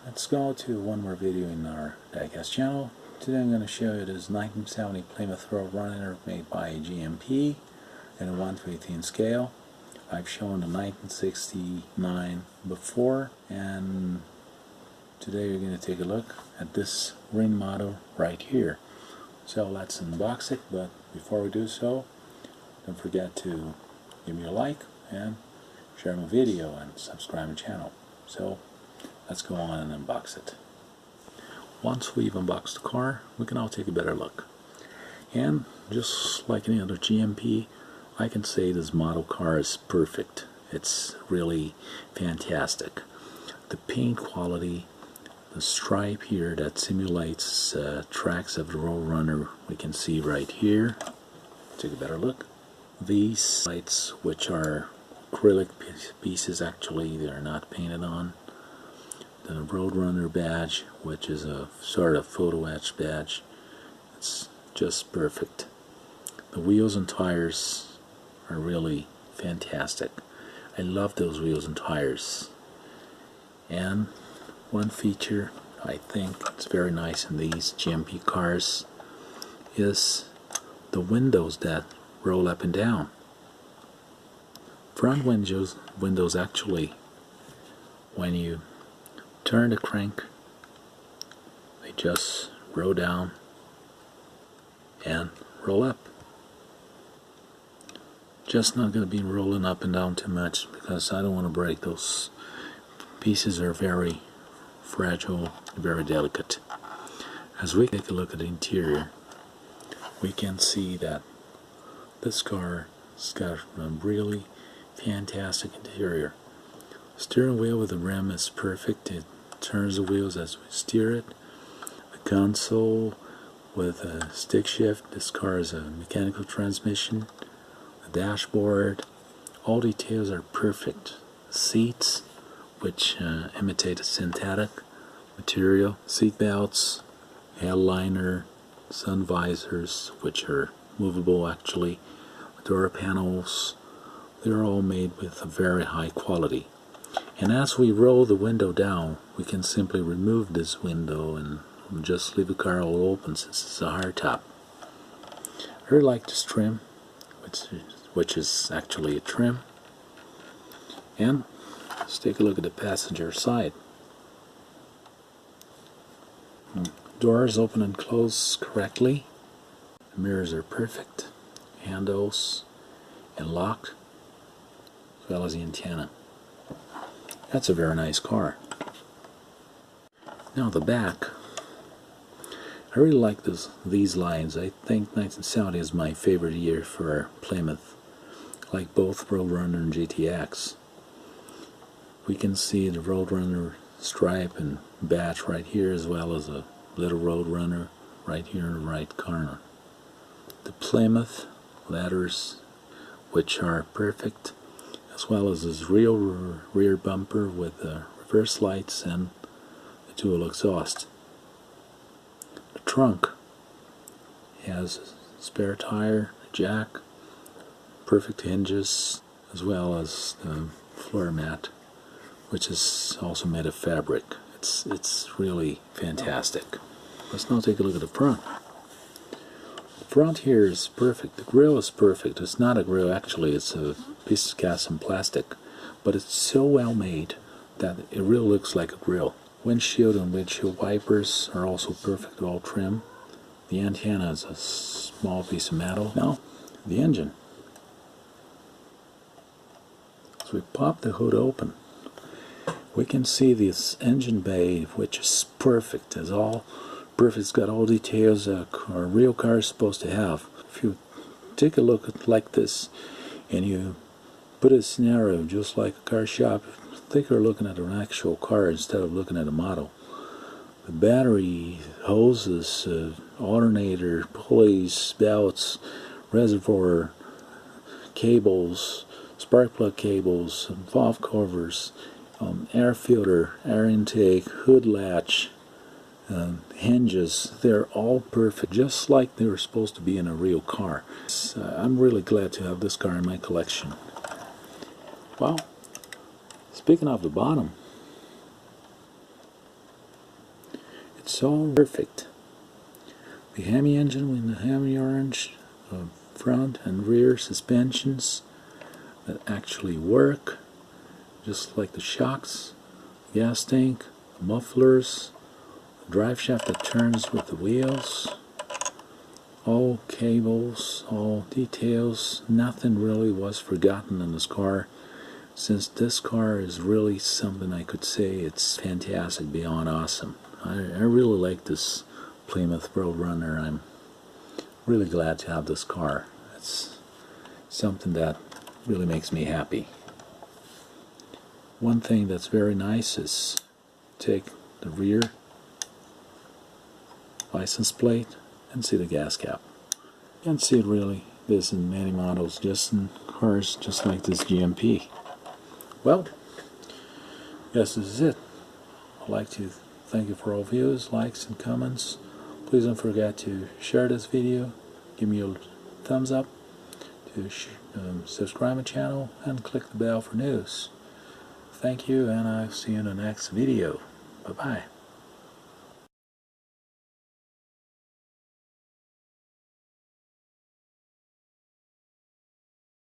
Let's go to one more video in our Diecast channel. Today I'm going to show you this 1970 Plymouth Roadrunner made by GMP in a 1/18 scale. I've shown the 1969 before, and today we're going to take a look at this ring model right here. So let's unbox it, but before we do so, don't forget to give me a like and share my video and subscribe my channel. So let's go on and unbox it. Once we've unboxed the car, we can all take a better look. And just like any other GMP, I can say this model car is perfect. It's really fantastic. The paint quality, the stripe here that simulates tracks of the Roadrunner, we can see right here. Take a better look. These lights, which are acrylic pieces, actually they're not painted on. The Roadrunner badge, which is a sort of photo etched badge, it's just perfect. The wheels and tires are really fantastic. I love those wheels and tires. And one feature I think it's very nice in these GMP cars is the windows that roll up and down. Front windows actually, when you turn the crank, they just roll down and roll up. Just not going to be rolling up and down too much because I don't want to break those pieces. Are very fragile, very delicate. As we take a look at the interior, we can see that this car has got a really fantastic interior. Steering wheel with the rim is perfect. It turns the wheels as we steer it. The console with a stick shift. This car is a mechanical transmission. The dashboard, all details are perfect. Seats, which imitate a synthetic material. Seat belts, headliner, sun visors, which are movable actually. Door panels, they're all made with a very high quality. And as we roll the window down, we can simply remove this window and just leave the car all open since it's a hardtop. I really like this trim, which is actually a trim. And let's take a look at the passenger side. Doors open and close correctly. The mirrors are perfect. Handles and lock, as well as the antenna. That's a very nice car. Now the back, I really like these lines. I think 1970 is my favorite year for Plymouth, like both Roadrunner and GTX. We can see the Roadrunner stripe and badge right here, as well as a little Roadrunner right here in the right corner. The Plymouth letters, which are perfect, as well as this real rear bumper with reverse lights and the dual exhaust. The trunk has a spare tire, a jack, perfect hinges, as well as the floor mat, which is also made of fabric. It's really fantastic. Let's now take a look at the front. The front here is perfect. The grille is perfect. It's not a grille actually, it's a piece of cast and plastic, but it's so well made that it really looks like a grille. Windshield and windshield wipers are also perfect, all trim. The antenna is a small piece of metal. Now, the engine. As we pop the hood open, we can see this engine bay, which is perfect. It's all perfect. It's got all details a real car is supposed to have. If you take a look at like this and you put a scenario just like a car shop, I think you're looking at an actual car instead of looking at a model. The battery, hoses, alternator, pulleys, belts, reservoir, cables, spark plug cables, valve covers, air filter, air intake, hood latch, hinges, they're all perfect, just like they were supposed to be in a real car. I'm really glad to have this car in my collection. Well, speaking of the bottom, It's all perfect. The Hemi engine with the Hemi orange front and rear suspensions that actually work, just like the shocks, gas tank, mufflers, the drive shaft that turns with the wheels, all cables, all details. Nothing really was forgotten in this car, since this car is really something I could say it's fantastic, beyond awesome. I really like this Plymouth Roadrunner. I'm really glad to have this car. It's something that really makes me happy. One thing that's very nice is take the rear license plate and see the gas cap. You can't see it really. This in many models, just in cars just like this GMP. Well, yes, this is it. I'd like to thank you for all views, likes, and comments. Please don't forget to share this video, give me a thumbs up, to subscribe my channel, and click the bell for news. Thank you, and I'll see you in the next video. Bye-bye.